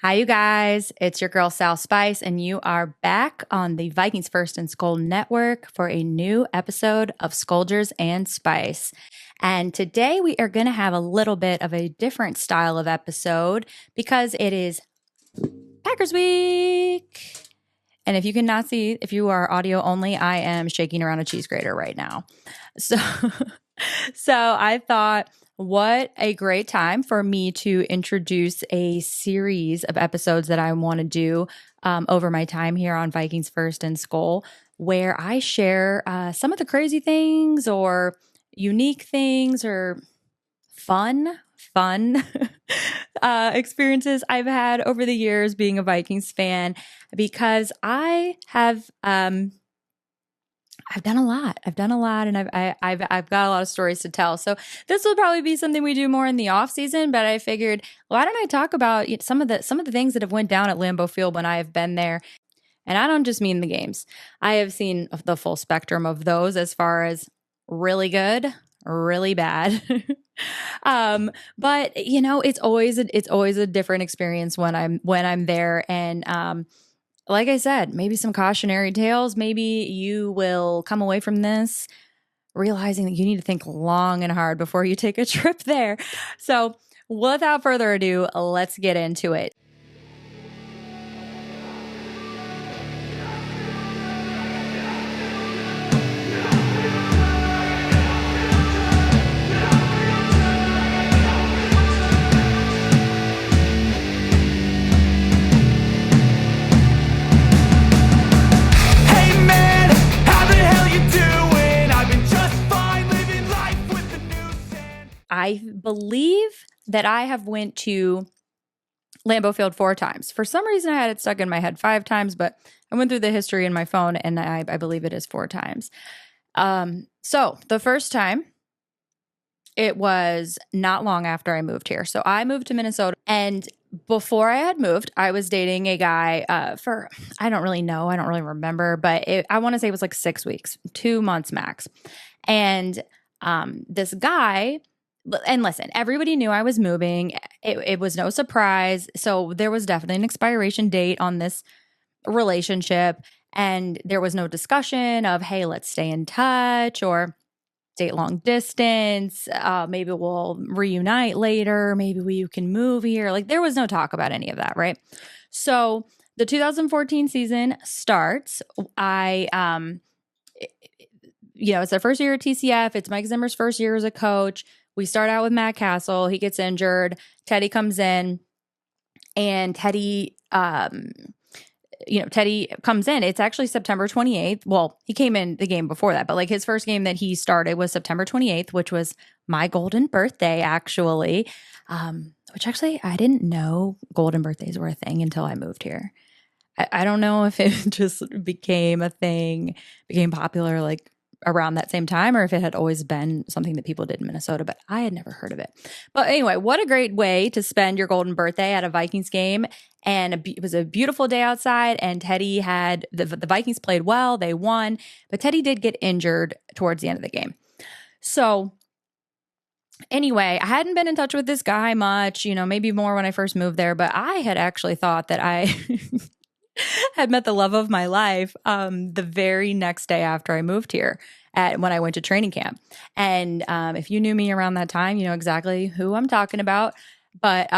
Hi, you guys. It's your girl, Sal Spice, and you are back on the Vikings First and SKOL Network for a new episode of Skoldiers and Spice. And today we are going to have a little bit of a different style of episode because it is Packers Week. And if you cannot see, if you are audio only, I am shaking around a cheese grater right now. So, so I thought, what a great time for me to introduce a series of episodes that I want to do over my time here on Vikings First and SKOL, where I share some of the crazy things or unique things or fun experiences I've had over the years being a Vikings fan, because I have I've done a lot. And I've got a lot of stories to tell. So this will probably be something we do more in the off season. But I figured, why don't I talk about some of the things that have went down at Lambeau Field when I have been there? And I don't just mean the games. I have seen the full spectrum of those, as far as really good, really bad. But it's always a different experience when I'm there. And like I said, maybe some cautionary tales. Maybe you will come away from this realizing that you need to think long and hard before you take a trip there. So without further ado, let's get into it. I believe that I have went to Lambeau Field 4 times. For some reason, I had it stuck in my head 5 times, but I went through the history in my phone, and I believe it is 4 times. So the first time, it was not long after I moved here. So I moved to Minnesota, and before I had moved, I was dating a guy for, I don't really know, I don't really remember, but I want to say it was like 6 weeks, 2 months max. And this guy... And listen, everybody knew I was moving. It was no surprise. So there was definitely an expiration date on this relationship. And there was no discussion of, hey, let's stay in touch or date long distance. Maybe we'll reunite later. Maybe you can move here. Like, there was no talk about any of that, right? So the 2014 season starts. It's their first year at TCF. It's Mike Zimmer's first year as a coach. We start out with Matt Castle. He gets injured. Teddy comes in, and Teddy comes in. It's actually September 28th. Well, he came in the game before that, but like his first game that he started was September 28th, which was my golden birthday, actually. Which actually, I didn't know golden birthdays were a thing until I moved here. I don't know if it just became a thing, became popular like around that same time, or if it had always been something that people did in Minnesota, but I had never heard of it. But anyway, what a great way to spend your golden birthday at a Vikings game. And it was a beautiful day outside, and Teddy had, the Vikings played well, they won, but Teddy did get injured towards the end of the game. So anyway, I hadn't been in touch with this guy much, maybe more when I first moved there, but I had actually thought that I had met the love of my life the very next day after I moved here when I went to training camp. And if you knew me around that time, you know exactly who I'm talking about. But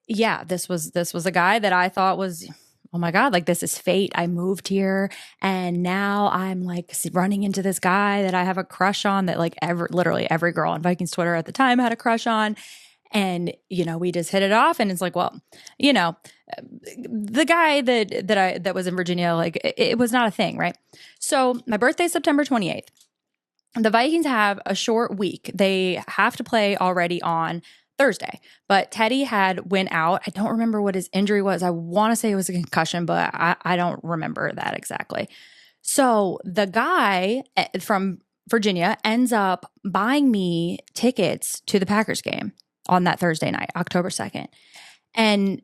this was a guy that I thought was, oh my God, like, this is fate. I moved here, and now I'm like running into this guy that I have a crush on, that like literally every girl on Vikings Twitter at the time had a crush on. And, we just hit it off, and it's like, well, the guy that was in Virginia, like it was not a thing, right? So my birthday is September 28th. The Vikings have a short week. They have to play already on Thursday, but Teddy had went out. I don't remember what his injury was. I want to say it was a concussion, but I don't remember that exactly. So the guy from Virginia ends up buying me tickets to the Packers game on that Thursday night, October 2nd. And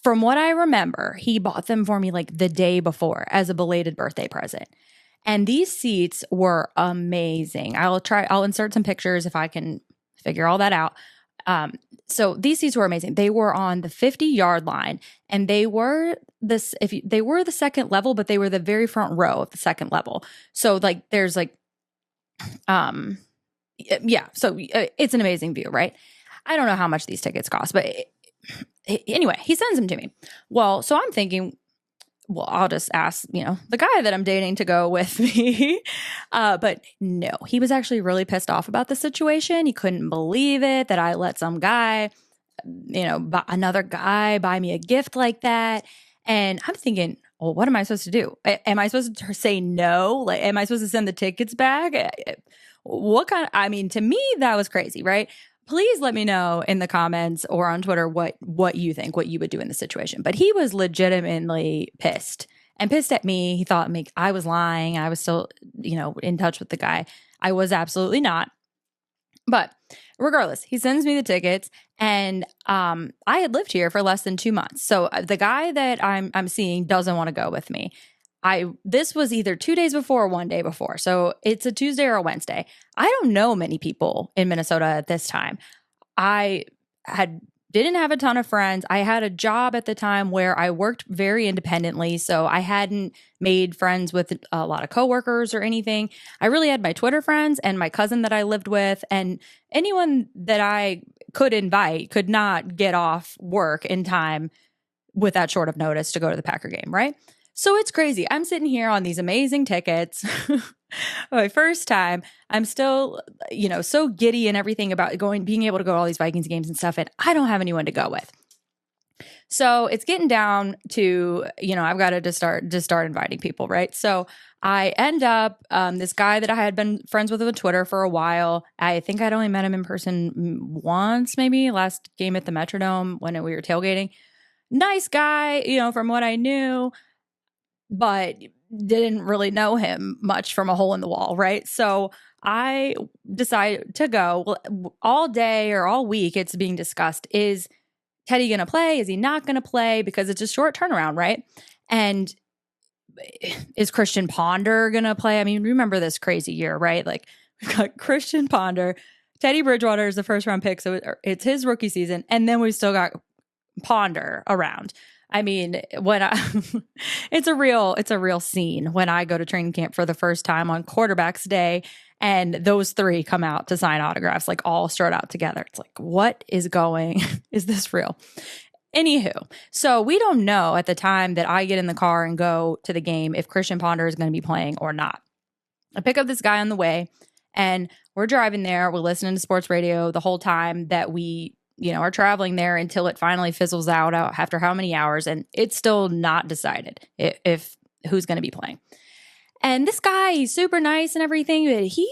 from what I remember, he bought them for me like the day before as a belated birthday present. And these seats were amazing. I'll insert some pictures if I can figure all that out. So these seats were amazing. They were on the 50-yard line, and they were they were the second level, but they were the very front row of the second level. So like there's like yeah, so it's an amazing view, right? I don't know how much these tickets cost, but anyway, he sends them to me. Well, so I'm thinking, well, I'll just ask, the guy that I'm dating to go with me. But no, he was actually really pissed off about the situation. He couldn't believe it that I let some guy, another guy buy me a gift like that. And I'm thinking, well, what am I supposed to do? Am I supposed to say no? Like, am I supposed to send the tickets back? To me, that was crazy, right? Please let me know in the comments or on Twitter what you think, what you would do in the situation. But he was legitimately pissed at me. He thought I was lying. I was still, in touch with the guy. I was absolutely not. But regardless, he sends me the tickets, and I had lived here for less than 2 months. So the guy that I'm seeing doesn't want to go with me. This was either 2 days before or 1 day before. So it's a Tuesday or a Wednesday. I don't know many people in Minnesota at this time. I didn't have a ton of friends. I had a job at the time where I worked very independently. So I hadn't made friends with a lot of coworkers or anything. I really had my Twitter friends and my cousin that I lived with, and anyone that I could invite could not get off work in time with that short of notice to go to the Packer game, right? So it's crazy. I'm sitting here on these amazing tickets. My first time. I'm still, so giddy and everything about being able to go to all these Vikings games and stuff. And I don't have anyone to go with. So it's getting down to, I've got to just start inviting people, right? So I end up, this guy that I had been friends with on Twitter for a while. I think I'd only met him in person once, maybe last game at the Metrodome when we were tailgating. Nice guy, from what I knew, but didn't really know him much from a hole in the wall, right? So I decided to go. All day or all week, it's being discussed. Is Teddy going to play? Is he not going to play? Because it's a short turnaround, right? And is Christian Ponder going to play? I mean, remember this crazy year, right? Like, we've got Christian Ponder. Teddy Bridgewater is the first round pick, so it's his rookie season. And then we've still got Ponder around. I mean, it's a real scene when I go to training camp for the first time on quarterback's day, and those three come out to sign autographs, like all strode out together. It's like, what is is this real? Anywho, so we don't know at the time that I get in the car and go to the game if Christian Ponder is going to be playing or not. I pick up this guy on the way, and we're driving there. We're listening to sports radio the whole time that we are traveling there until it finally fizzles out after how many hours, and it's still not decided if who's going to be playing. And this guy, he's super nice and everything, but he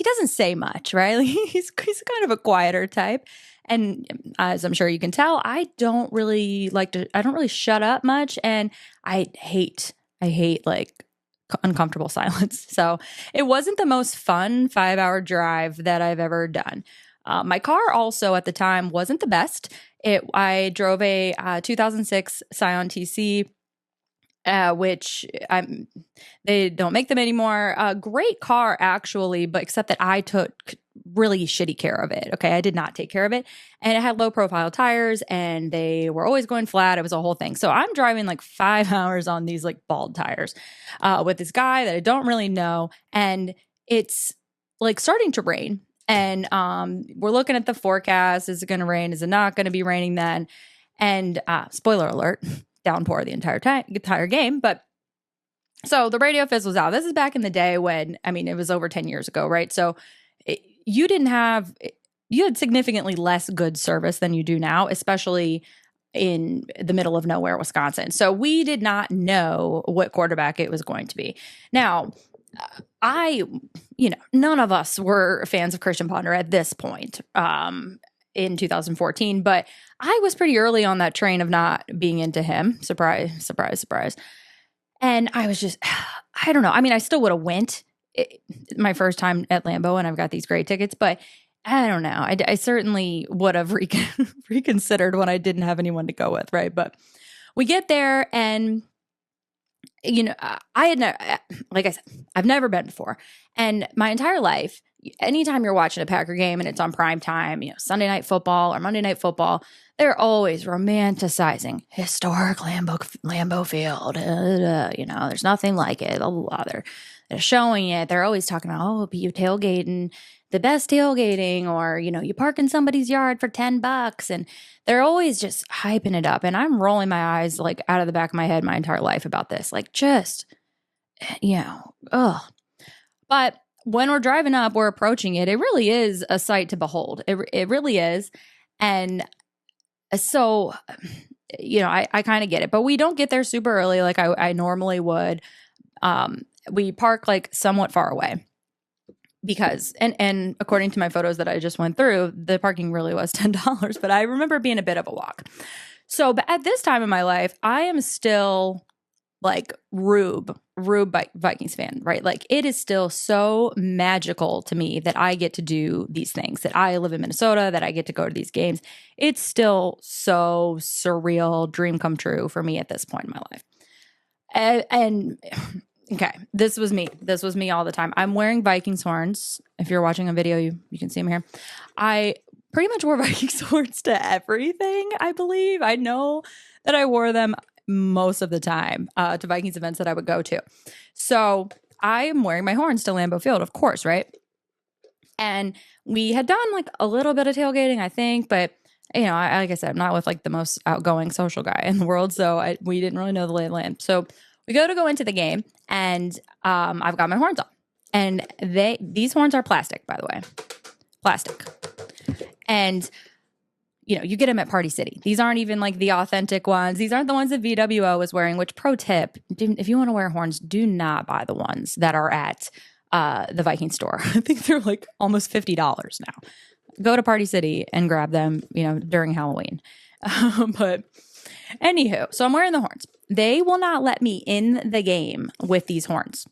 doesn't say much, right? He's kind of a quieter type. And as I'm sure you can tell, I don't really shut up much, and I hate like uncomfortable silence. So it wasn't the most fun 5-hour drive that I've ever done. My car also at the time wasn't the best. I drove a 2006 Scion TC, which they don't make them anymore. Great car actually, but except that I took really shitty care of it. Okay, I did not take care of it, and it had low profile tires, and they were always going flat. It was a whole thing. So I'm driving like 5 hours on these like bald tires with this guy that I don't really know, and it's like starting to rain. And we're looking at the forecast. Is it going to rain? Is it not going to be raining then? And spoiler alert, downpour the entire game. But so the radio fizzles out. This is back in the day when, it was over 10 years ago, right? So you had significantly less good service than you do now, especially in the middle of nowhere, Wisconsin. So we did not know what quarterback it was going to be. Now, none of us were fans of Christian Ponder at this point in 2014, but I was pretty early on that train of not being into him. Surprise, surprise, surprise. And I was just, I don't know. I still would have went my first time at Lambeau, and I've got these great tickets, but I don't know. I certainly would have reconsidered when I didn't have anyone to go with, right? But we get there, and I had never, like I said, I've never been before. And my entire life, anytime you're watching a Packer game and it's on prime time, Sunday Night Football or Monday Night Football, they're always romanticizing historic Lambeau Field. There's nothing like it. They're showing it. They're always talking about, oh, you tailgating, the best tailgating, or, you park in somebody's yard for $10. And they're always just hyping it up. And I'm rolling my eyes like out of the back of my head my entire life about this. Like just, ugh. But when we're driving up, we're approaching it. It really is a sight to behold. It really is. And so, I kind of get it. But we don't get there super early like I normally would. We park like somewhat far away because, and according to my photos that I just went through, the parking really was $10, but I remember it being a bit of a walk. So, but at this time in my life, I am still like Rube Vikings fan, right? Like it is still so magical to me that I get to do these things, that I live in Minnesota, that I get to go to these games. It's still so surreal, dream come true for me at this point in my life. And okay, this was me. This was me all the time. I'm wearing Vikings horns. If you're watching a video, you can see them here. I pretty much wore Vikings horns to everything, I believe. I know that I wore them most of the time to Vikings events that I would go to. So I am wearing my horns to Lambeau Field, of course, right? And we had done like a little bit of tailgating, I think, but like I said, I'm not with like the most outgoing social guy in the world, so we didn't really know the lay of the land. So we go into the game, and I've got my horns on, and these horns are plastic, by the way, plastic, and you get them at Party City. These aren't even like the authentic ones. These aren't the ones that VWO was wearing, which pro tip, if you want to wear horns, do not buy the ones that are at the Viking store. I think they're like almost $50 now. Go to Party City and grab them, during Halloween. But anywho, so I'm wearing the horns. They will not let me in the game with these horns.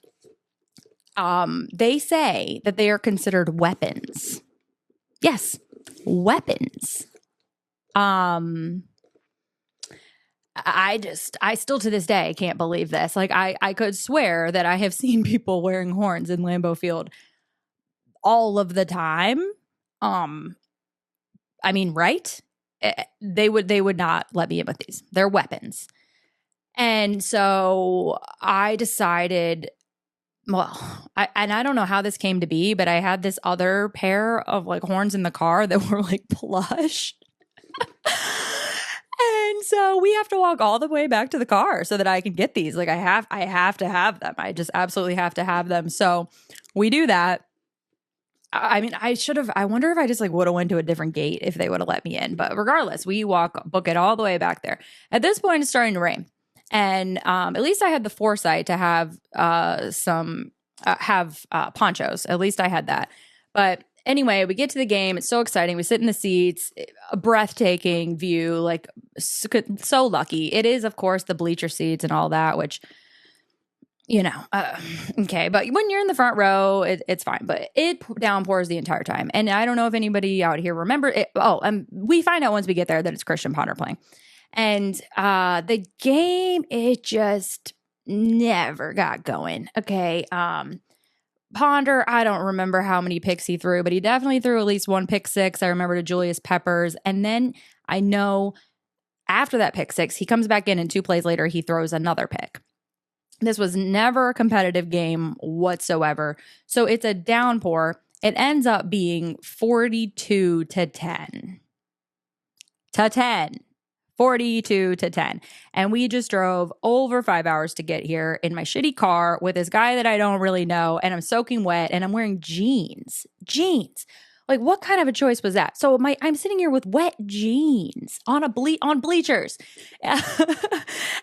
They say that they are considered weapons. Yes, weapons. I still to this day can't believe this. Like I could swear that I have seen people wearing horns in Lambeau Field all of the time. I mean, right? They would not let me in with these. They're weapons. And so I decided, well, I don't know how this came to be, but I had this other pair of like horns in the car that were like plush. And so we have to walk all the way back to the car so that I can get these. Like I have to have them. I just absolutely have to have them. So we do that. I mean, I wonder if I just like would have went to a different gate if they would have let me in. But regardless, we book it all the way back there. At this point, it's starting to rain. And at least I had the foresight to have ponchos. At least I had that. But anyway, we get to the game. It's so exciting. We sit in the seats, a breathtaking view, like so lucky. It is, of course, the bleacher seats and all that, which, okay. But when you're in the front row, it's fine. But it downpours the entire time. And I don't know if anybody out here remember it. We find out once we get there that it's Christian Ponder playing. And the game, it just never got going. Okay. Ponder, I don't remember how many picks he threw, but he definitely threw at least one pick six. I remember to Julius Peppers. And then I know after that pick six, he comes back in and 2 plays later, he throws another pick. This was never a competitive game whatsoever. So it's a downpour. It ends up being 42-10. 42-10. And we just drove over 5 hours to get here in my shitty car with this guy that I don't really know. And I'm soaking wet and I'm wearing jeans. Like, what kind of a choice was that? So I'm sitting here with wet jeans on bleachers. And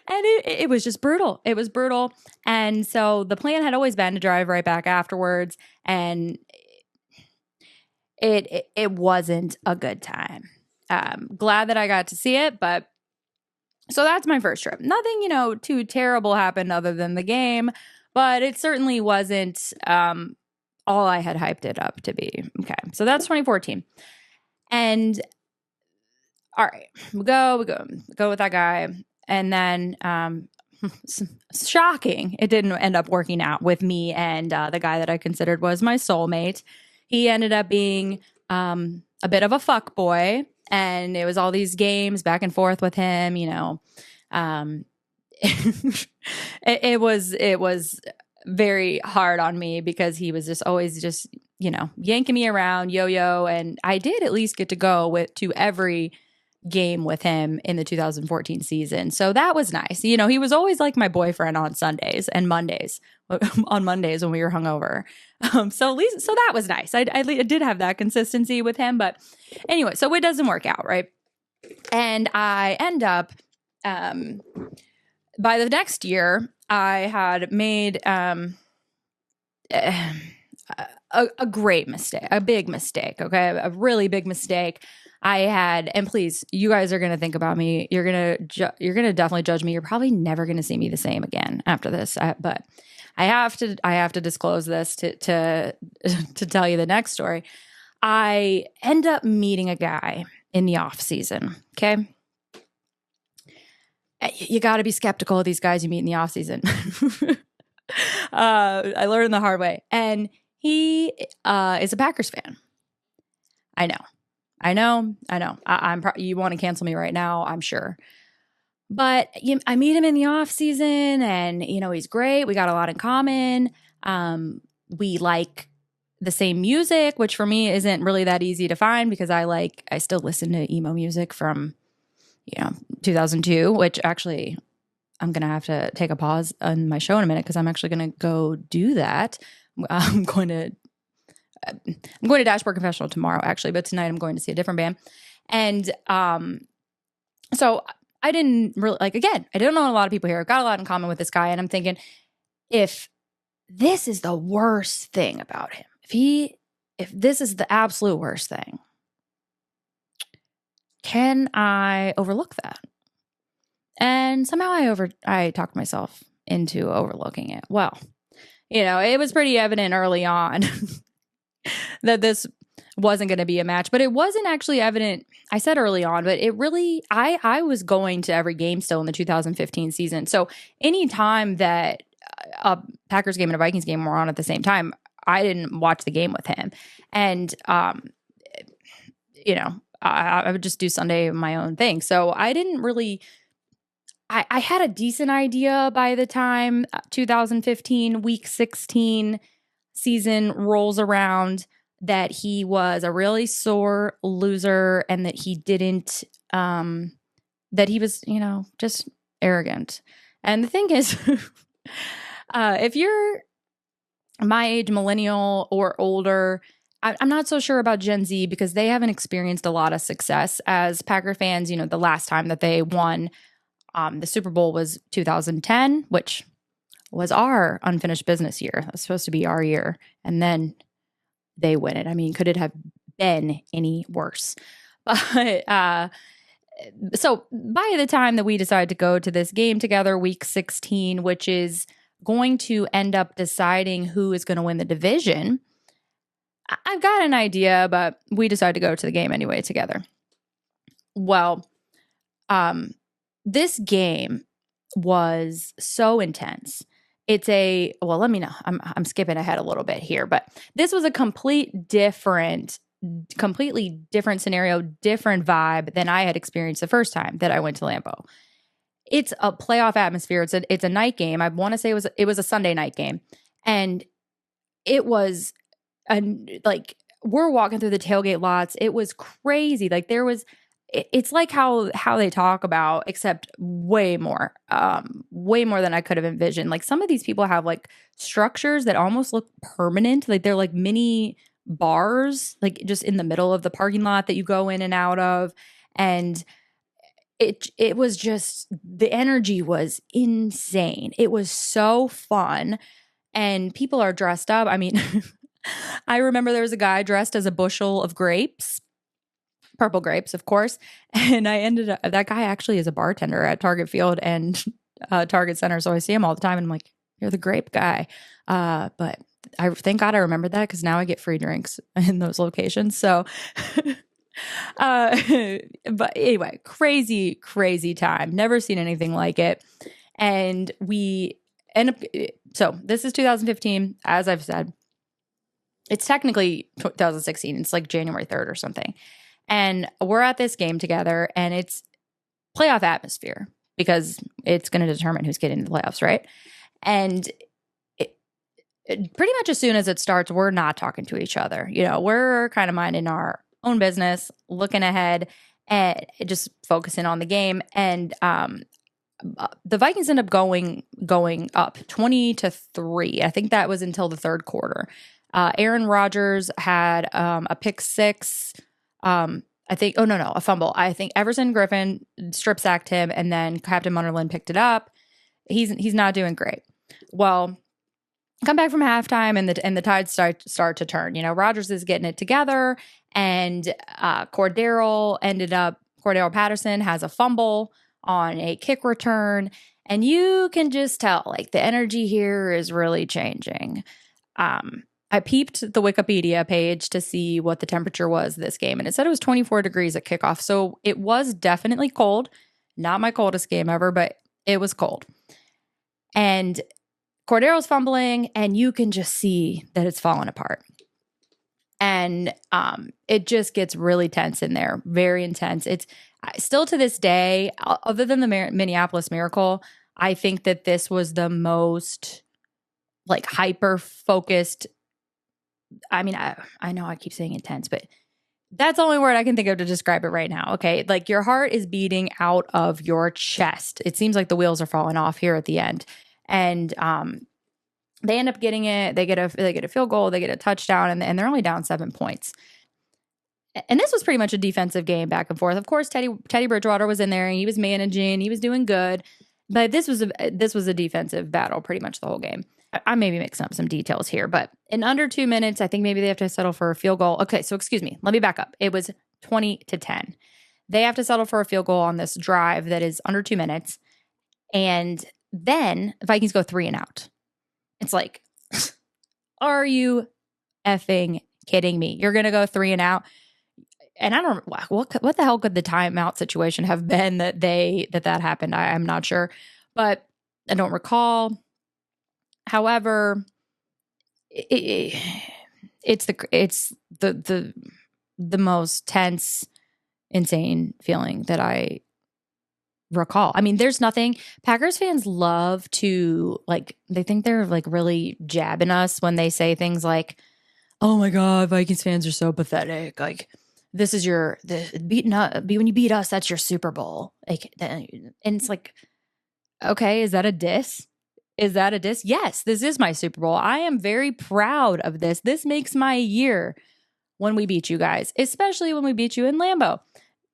it was just brutal. It was brutal. And so the plan had always been to drive right back afterwards. And it wasn't a good time. Glad that I got to see it, but so that's my first trip. Nothing, too terrible happened other than the game, but it certainly wasn't all I had hyped it up to be. Okay, so that's 2014. And all right, we go with that guy. And then shocking, it didn't end up working out with me and the guy that I considered was my soulmate. he ended up being a bit of a fuck boy, and it was all these games back and forth with him, you know. It was very hard on me because he was just always just, you know, yanking me around, yo-yo, and I did at least get to go to every game with him in the 2014 season. So that was nice. You know, he was always like my boyfriend on Sundays and Mondays, on Mondays when we were hungover. So at least, so that was nice. I did have that consistency with him, but anyway, so it doesn't work out, right? And I end up, by the next year, I had made a great mistake, a big mistake, okay? A really big mistake. I had, and please, you guys are going to think about me. You're going to definitely judge me. You're probably never going to see me the same again after this. But I have to disclose this to tell you the next story. I end up meeting a guy in the off season. Okay. You got to be skeptical of these guys you meet in the off season. I learned the hard way. And he is a Packers fan. I know. You want to cancel me right now, I'm sure. But I meet him in the off season, and you know he's great. We got a lot in common. We like the same music, which for me isn't really that easy to find because I still listen to emo music from 2002. Which actually, I'm gonna have to take a pause on my show in a minute because I'm actually gonna go do that. I'm going to Dashboard Confessional tomorrow, actually, but tonight I'm going to see a different band. And so I didn't really, again, I don't know a lot of people here. I've got a lot in common with this guy. And I'm thinking, if this is the worst thing about him, if this is the absolute worst thing, can I overlook that? And somehow I talked myself into overlooking it. Well, it was pretty evident early on that this wasn't going to be a match, but it wasn't actually evident. I said early on, but it really, I was going to every game still in the 2015 season. So anytime that a Packers game and a Vikings game were on at the same time, I didn't watch the game with him. And, I would just do Sunday my own thing. So I didn't really, I had a decent idea by the time 2015 week 16 season rolls around that he was a really sore loser and that he didn't, that he was, just arrogant. And the thing is, if you're my age, millennial or older, I'm not so sure about Gen Z because they haven't experienced a lot of success as Packer fans. The last time that they won the Super Bowl was 2010, which was our unfinished business year. That was supposed to be our year. And then they win it. I mean, could it have been any worse? But so by the time that we decided to go to this game together, week 16, which is going to end up deciding who is going to win the division, I've got an idea, but we decided to go to the game anyway together. Well, this game was so intense. Let me know. I'm skipping ahead a little bit here, but this was a completely different scenario, different vibe than I had experienced the first time that I went to Lambeau. It's a playoff atmosphere. It's a night game. I want to say it was a Sunday night game, and it was we're walking through the tailgate lots. It was crazy. It's like how they talk about, except way more than I could have envisioned. Like some of these people have structures that almost look permanent. Like they're like mini bars, like just in the middle of the parking lot that you go in and out of. And it was just, the energy was insane. It was so fun. And people are dressed up. I mean, I remember there was a guy dressed as a bushel of grapes. Purple grapes, of course. And that guy actually is a bartender at Target Field and Target Center. So I see him all the time and I'm like, you're the grape guy. But I thank God I remembered that because now I get free drinks in those locations. So, but anyway, crazy, crazy time. Never seen anything like it. And we end up, so this is 2015, as I've said. it's technically 2016. It's like January 3rd or something. And we're at this game together, and it's playoff atmosphere because it's going to determine who's getting into the playoffs, right? And pretty much as soon as it starts, we're not talking to each other. You know, we're kind of minding our own business, looking ahead, and just focusing on the game. And the Vikings end up going up 20-3. I think that was until the third quarter. Aaron Rodgers had a pick six. I think, a fumble. I think Everson Griffin strip sacked him, and then Captain Munderland picked it up. He's not doing great. Well, come back from halftime, and the tides start to turn. You know, Rodgers is getting it together, and Cordero Patterson has a fumble on a kick return, and you can just tell, like, the energy here is really changing. I peeped the Wikipedia page to see what the temperature was this game, and it said it was 24 degrees at kickoff, so it was definitely cold. Not my coldest game ever, but it was cold. And Cordero's fumbling, and you can just see that it's falling apart. And it just gets really tense in there, very intense. It's still to this day, other than the Minneapolis Miracle, I think that this was the most like hyper-focused. I mean, I know I keep saying intense, but that's the only word I can think of to describe it right now. Okay, like your heart is beating out of your chest. It seems like the wheels are falling off here at the end. And they end up getting it. They get a field goal. They get a touchdown, and they're only down 7 points. And this was pretty much a defensive game back and forth. Of course, Teddy Bridgewater was in there, and he was managing. He was doing good, but this was a defensive battle pretty much the whole game. I may be mixing up some details here, but in under 2 minutes, I think maybe they have to settle for a field goal. Okay, so excuse me. Let me back up. It was 20-10. They have to settle for a field goal on this drive that is under 2 minutes, and then the Vikings go 3 and out. It's like, are you effing kidding me? You're going to go 3 and out? And I don't know, what the hell could the timeout situation have been that happened? I'm not sure, but I don't recall. However, it's the most tense, insane feeling that I recall. I mean, there's nothing. Packers fans love to, like, they think they're like really jabbing us when they say things like, "Oh my God, Vikings fans are so pathetic. Like, this is beating us. When you beat us, that's your Super Bowl." Like, and it's like, okay, is that a diss? Is that a diss? Yes, this is my Super Bowl. I am very proud of this. This makes my year when we beat you guys, especially when we beat you in Lambeau.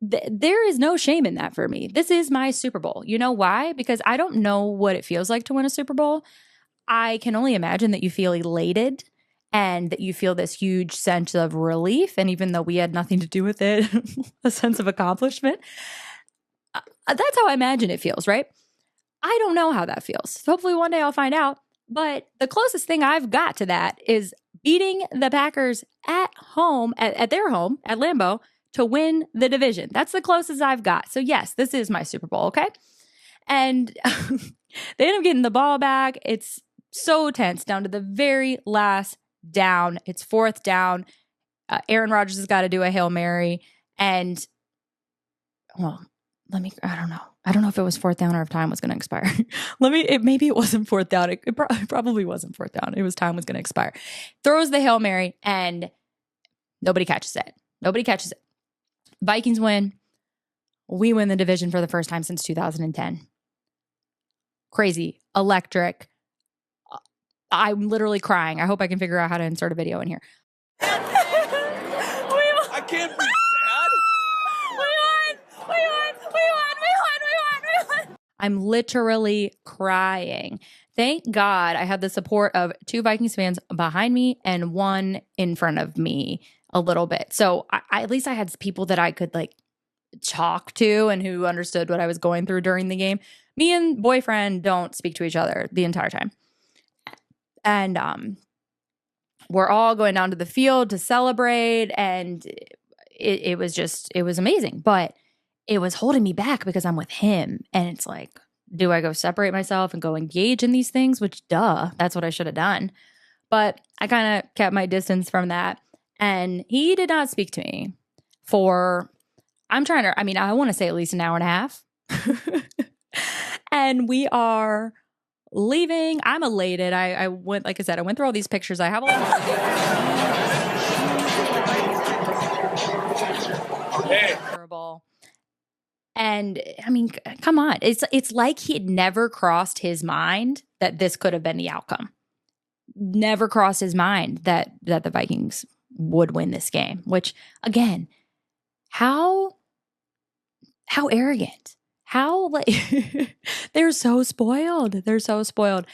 There is no shame in that for me. This is my Super Bowl. You know why? Because I don't know what it feels like to win a Super Bowl. I can only imagine that you feel elated and that you feel this huge sense of relief. And even though we had nothing to do with it, a sense of accomplishment. That's how I imagine it feels, right? I don't know how that feels. Hopefully one day I'll find out. But the closest thing I've got to that is beating the Packers at home, at their home, at Lambeau, to win the division. That's the closest I've got. So yes, this is my Super Bowl, okay? And they end up getting the ball back. It's so tense down to the very last down. It's 4th down. Aaron Rodgers has got to do a Hail Mary. And, well, I don't know. I don't know if it was 4th down or if time was going to expire. Maybe it wasn't 4th down. It probably wasn't 4th down. It was time was going to expire. Throws the Hail Mary and nobody catches it. Vikings win. We win the division for the first time since 2010. Crazy. Electric. I'm literally crying. I hope I can figure out how to insert a video in here. I can't be sad. We won. I'm literally crying. Thank God I had the support of 2 Vikings fans behind me and 1 in front of me a little bit. So at least I had people that I could like talk to and who understood what I was going through during the game. Me and boyfriend don't speak to each other the entire time. And we're all going down to the field to celebrate, and it was amazing. But it was holding me back because I'm with him, and it's like, do I go separate myself and go engage in these things? Which, duh, that's what I should have done. But I kind of kept my distance from that. And he did not speak to me for, I want to say at least an hour and a half. And we are leaving. I'm elated. I went, like I said, I went through all these pictures. I have a lot of terrible. And I mean, come on. It's like he had never crossed his mind that this could have been the outcome. Never crossed his mind that the Vikings would win this game, which again, how arrogant. How like they're so spoiled. They're so spoiled.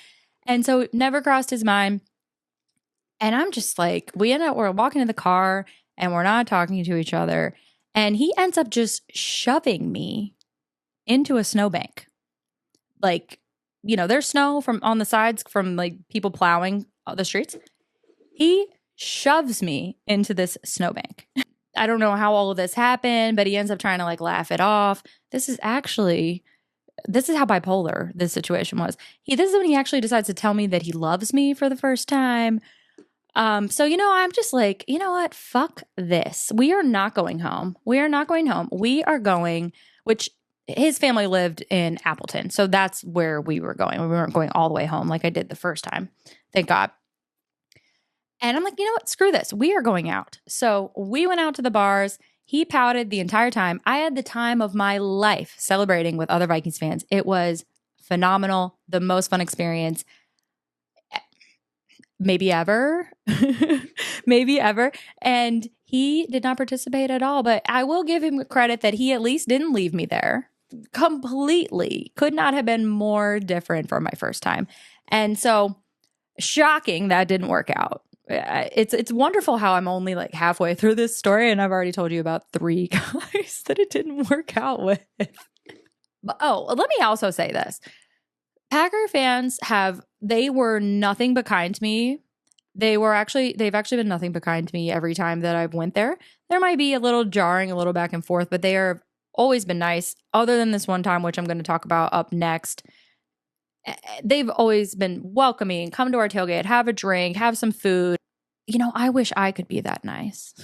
And so it never crossed his mind. And I'm just like, we're walking in the car and we're not talking to each other. And he ends up just shoving me into a snowbank. Like, you know, there's snow from on the sides from like people plowing the streets. He shoves me into this snowbank. I don't know how all of this happened, but he ends up trying to like laugh it off. This is how bipolar this situation was. This is when he actually decides to tell me that he loves me for the first time. So, you know, I'm just like, you know what? Fuck this. We are not going home. We are not going home. We are going, which his family lived in Appleton. So that's where we were going. We weren't going all the way home like I did the first time. Thank God. And I'm like, you know what? Screw this. We are going out. So we went out to the bars. He pouted the entire time. I had the time of my life celebrating with other Vikings fans. It was phenomenal. The most fun experience maybe ever. Maybe ever. And he did not participate at all. But I will give him credit that he at least didn't leave me there. Completely. Could not have been more different from my first time. And so shocking that didn't work out. It's wonderful how I'm only like halfway through this story and I've already told you about 3 guys that it didn't work out with. But let me also say this. Packer fans they were nothing but kind to me. They've actually been nothing but kind to me every time that I've went there. There might be a little jarring, a little back and forth, but they are always been nice. Other than this one time, which I'm going to talk about up next. They've always been welcoming, come to our tailgate, have a drink, have some food. You know, I wish I could be that nice.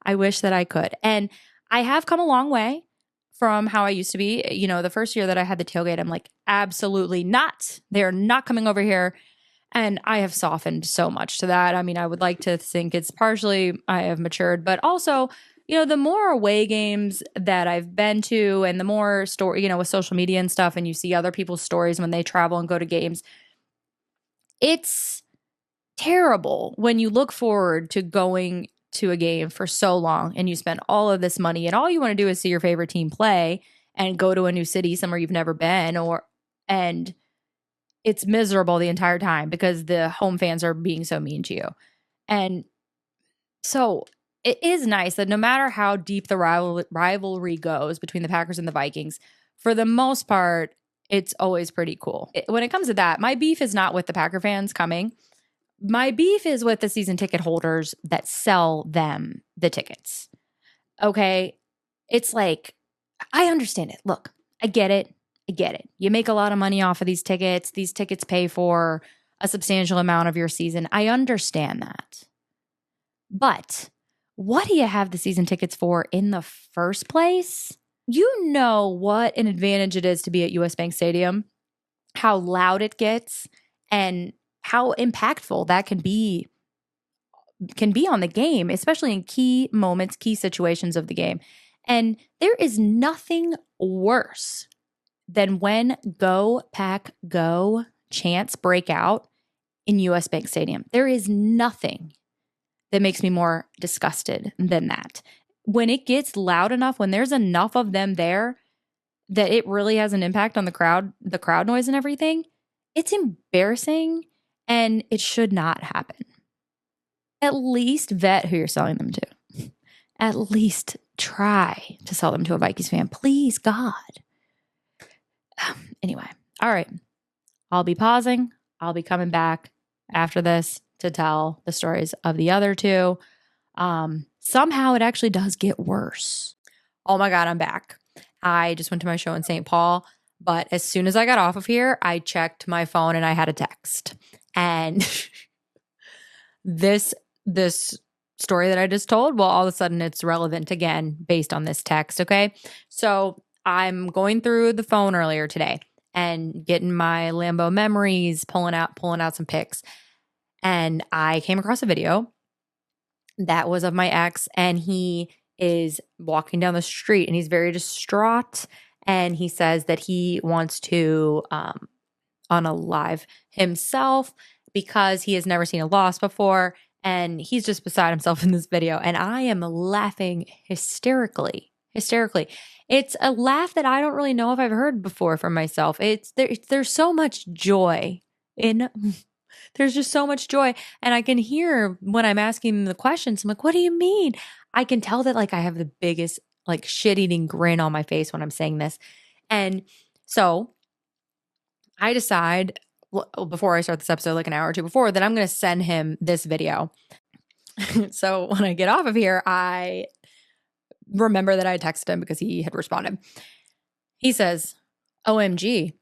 I wish that I could. And I have come a long way from how I used to be. You know, the first year that I had the tailgate, I'm like, absolutely not. They're not coming over here. And I have softened so much to that. I mean, I would like to think it's partially I have matured, but also, you know, the more away games that I've been to and the more story, you know, with social media and stuff, and you see other people's stories when they travel and go to games, it's terrible when you look forward to going to a game for so long and you spend all of this money and all you want to do is see your favorite team play and go to a new city somewhere you've never been and it's miserable the entire time because the home fans are being so mean to you. And so it is nice that no matter how deep the rivalry goes between the Packers and the Vikings, for the most part, it's always pretty cool. When it comes to that, my beef is not with the Packer fans coming. My beef is with the season ticket holders that sell them the tickets. Okay? It's like, I understand it. Look, I get it. You make a lot of money off of these tickets. These tickets pay for a substantial amount of your season. I understand that. But what do you have the season tickets for in the first place? You know what an advantage it is to be at US Bank Stadium, how loud it gets, and how impactful that can be on the game, especially in key moments, key situations of the game. And there is nothing worse than when Go Pack Go chants break out in US Bank Stadium. There is nothing that makes me more disgusted than that. When it gets loud enough, when there's enough of them there that it really has an impact on the crowd noise and everything, it's embarrassing and it should not happen. At least vet who you're selling them to. At least try to sell them to a Vikings fan. Please, God. Anyway, all right. I'll be pausing. I'll be coming back after this to tell the stories of the other 2. Somehow it actually does get worse. Oh my God, I'm back. I just went to my show in St. Paul, but as soon as I got off of here, I checked my phone and I had a text. And this story that I just told, well, all of a sudden it's relevant again based on this text. Okay. So I'm going through the phone earlier today and getting my Lambeau memories, pulling out some pics. And I came across a video that was of my ex, and he is walking down the street and he's very distraught. And he says that he wants to unalive himself because he has never seen a loss before. And he's just beside himself in this video. And I am laughing hysterically. It's a laugh that I don't really know if I've heard before from myself. There's so much joy in there's just so much joy. And I can hear when I'm asking him the questions, I'm like, what do you mean? I can tell that like I have the biggest like shit-eating grin on my face when I'm saying this. And so I decide before I start this episode, like an hour or two before, that I'm going to send him this video. So when I get off of here, I remember that I texted him because he had responded. He says, OMG,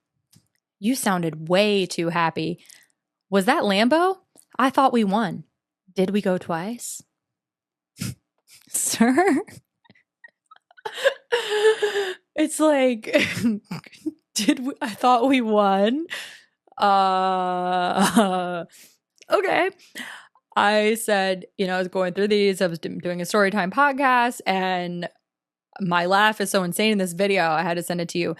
you sounded way too happy. Was that Lambeau? I thought we won. Did we go twice? Sir? It's like, I thought we won. Okay. I said, I was going through these. I was doing a Storytime podcast, and my laugh is so insane in this video. I had to send it to you.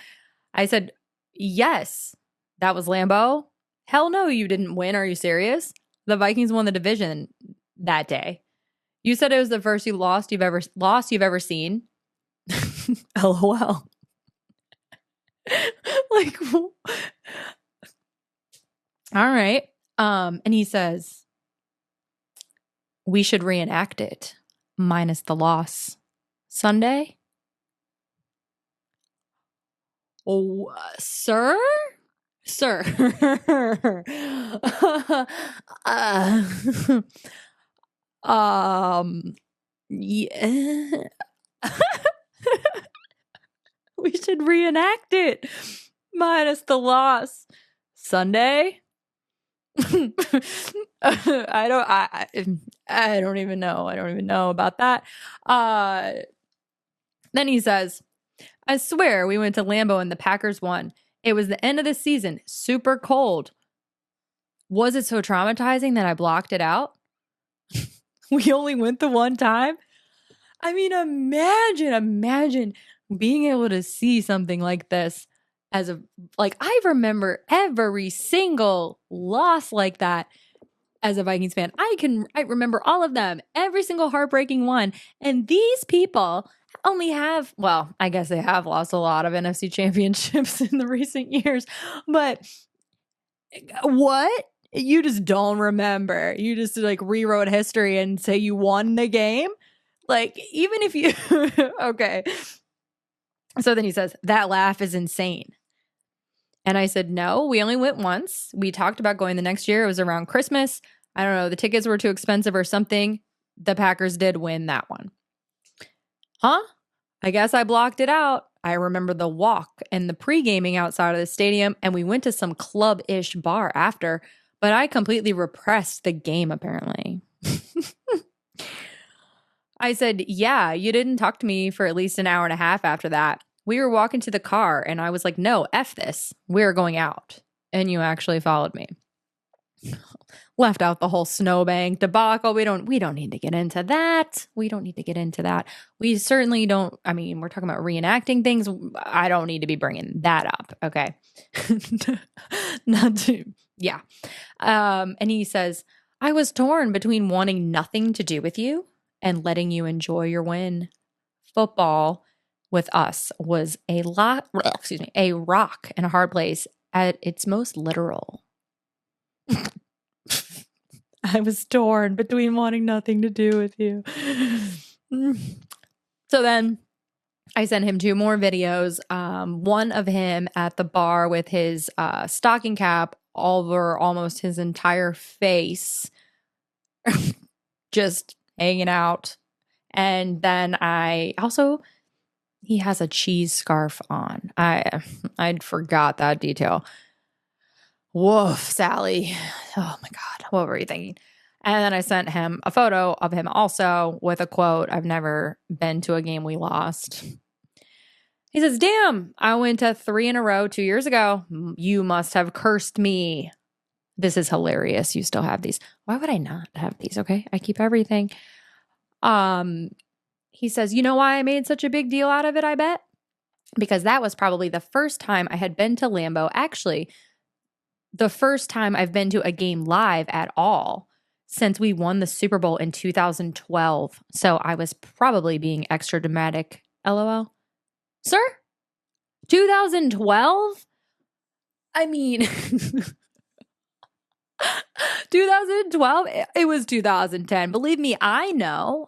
I said, yes, that was Lambeau. Hell no, you didn't win. Are you serious? The Vikings won the division that day. You said it was the first loss you've ever seen. LOL. Like, all right. And he says, we should reenact it minus the loss. Sunday? Oh, sir? Sir. Yeah. We should reenact it minus the loss. Sunday? I don't even know. I don't even know about that. Then he says, I swear we went to Lambeau and the Packers won. It was the end of the season, super cold. Was it so traumatizing that I blocked it out? We only went the one time? I mean, imagine being able to see something like this I remember every single loss like that as a Vikings fan. I remember all of them, every single heartbreaking one. And these people only have, well, I guess they have lost a lot of NFC championships in the recent years, but what? You just don't remember. You just like rewrote history and say you won the game? Like, even if you, okay. So then he says, that laugh is insane. And I said, no, we only went once. We talked about going the next year. It was around Christmas. I don't know. The tickets were too expensive or something. The Packers did win that one. Huh? I guess I blocked it out. I remember the walk and the pre-gaming outside of the stadium, and we went to some club-ish bar after, but I completely repressed the game, apparently. I said, yeah, you didn't talk to me for at least an hour and a half after that. We were walking to the car, and I was like, no, F this. We're going out. And you actually followed me. Left out the whole snowbank debacle. We don't need to get into that. We certainly don't. I mean, we're talking about reenacting things. I don't need to be bringing that up. Okay. Yeah. And he says, I was torn between wanting nothing to do with you and letting you enjoy your win. Football with us was a rock and a hard place at its most literal. I was torn between wanting nothing to do with you. So then I sent him 2 more videos. One of him at the bar with his stocking cap over almost his entire face, just hanging out. And then he has a cheese scarf on. I'd forgot that detail. Woof, Sally. Oh my God. What were you thinking? And then I sent him a photo of him also with a quote, "I've never been to a game we lost." He says, "Damn, I went to 3 in a row 2 years ago. You must have cursed me." This is hilarious. You still have these. Why would I not have these? Okay. I keep everything. He says, "You know why I made such a big deal out of it, I bet? Because that was probably the first time I had been to Lambeau. Actually, the first time I've been to a game live at all since we won the Super Bowl in 2012. So I was probably being extra dramatic. LOL. Sir? 2012? I mean, 2012? It was 2010. Believe me, I know.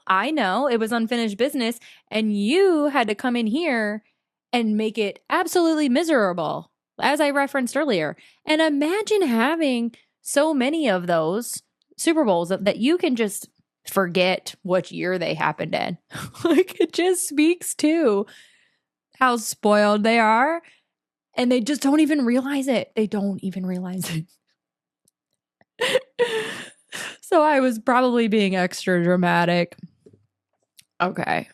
It was unfinished business, and you had to come in here and make it absolutely miserable, as I referenced earlier. And imagine having so many of those Super Bowls that you can just forget what year they happened in. Like, it just speaks to how spoiled they are, and they just don't even realize it. They don't even realize it. So I was probably being extra dramatic. Okay.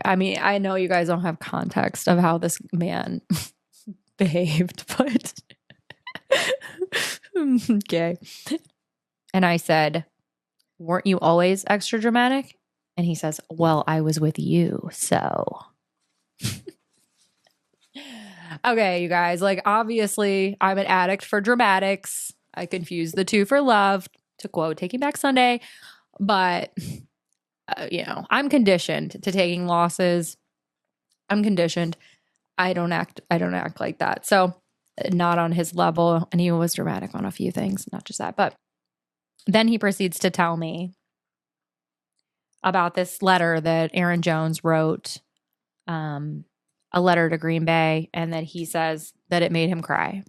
I mean, I know you guys don't have context of how this man behaved, but okay. And I said, "Weren't you always extra dramatic?" And he says, "Well, I was with you, so." Okay, you guys, like, obviously I'm an addict for dramatics. I confuse the two for love, to quote Taking Back Sunday, but I'm conditioned to taking losses. I'm conditioned. I don't act like that. So not on his level. And he was dramatic on a few things, not just that. But then he proceeds to tell me about this letter that Aaron Jones wrote, a letter to Green Bay, and that he says that it made him cry.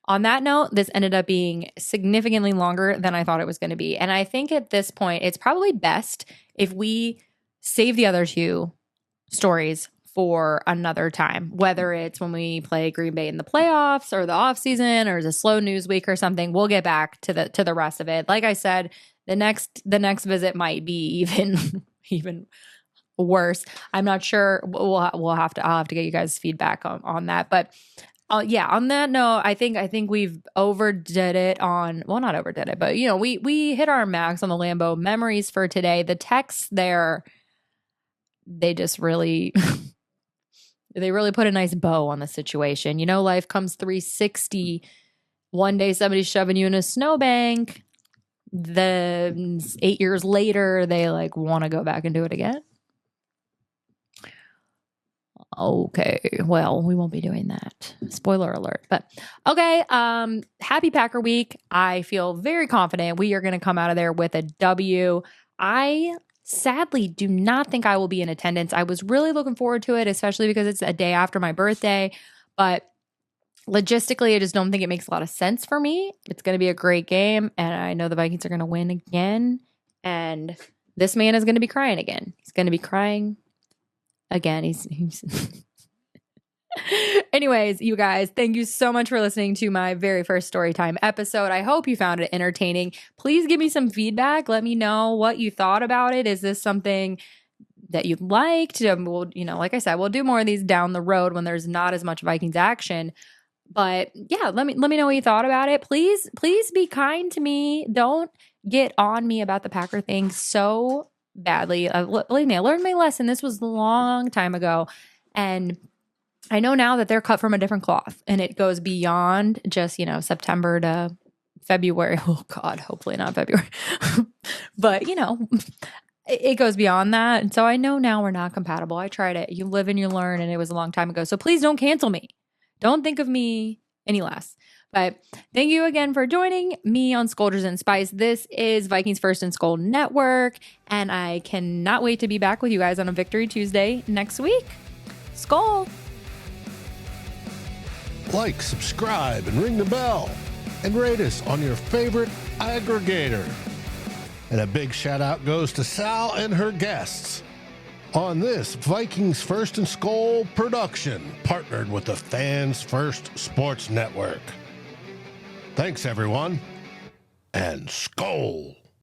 On that note, this ended up being significantly longer than I thought it was going to be. And I think at this point, it's probably best if we save the other two stories for another time, whether it's when we play Green Bay in the playoffs or the offseason or the slow news week or something. We'll get back to the rest of it. Like I said, the next visit might be even worse. I'm not sure. I'll have to get you guys' feedback on that. But yeah, on that note, I think we've overdid it on, well, not overdid it, but we hit our max on the Lambeau memories for today. The texts there, they just really they really put a nice bow on the situation. Life comes 360. One day somebody's shoving you in a snowbank. Then 8 years later, they want to go back and do it again. Okay, well, we won't be doing that. Spoiler alert. But okay, happy Packer week. I feel very confident we are going to come out of there with a W. I sadly do not think I will be in attendance. I was really looking forward to it, especially because it's a day after my birthday. But logistically, I just don't think it makes a lot of sense for me. It's going to be a great game, and I know the Vikings are going to win again. And this man is going to be crying again. He's going to be crying again. He's Anyways, you guys, thank you so much for listening to my very first Storytime episode. I hope you found it entertaining. Please give me some feedback. Let me know what you thought about it. Is this something that you liked? We'll, like I said, we'll do more of these down the road when there's not as much Vikings action. But yeah, let me know what you thought about it. Please be kind to me. Don't get on me about the Packer thing so badly. Believe me, I learned my lesson. This was a long time ago. And I know now that they're cut from a different cloth, and it goes beyond just, September to February. Oh God, hopefully not February. But, it goes beyond that. And so I know now we're not compatible. I tried it. You live and you learn, and it was a long time ago. So please don't cancel me. Don't think of me any less. But thank you again for joining me on Skoldiers Spice. This is Vikings First and SKOL Network, and I cannot wait to be back with you guys on a Victory Tuesday next week. SKOL! Like, subscribe, and ring the bell, and rate us on your favorite aggregator. And a big shout out goes to Sal and her guests on this Vikings First and SKOL production, partnered with the Fans First Sports Network. Thanks, everyone. and SKOL.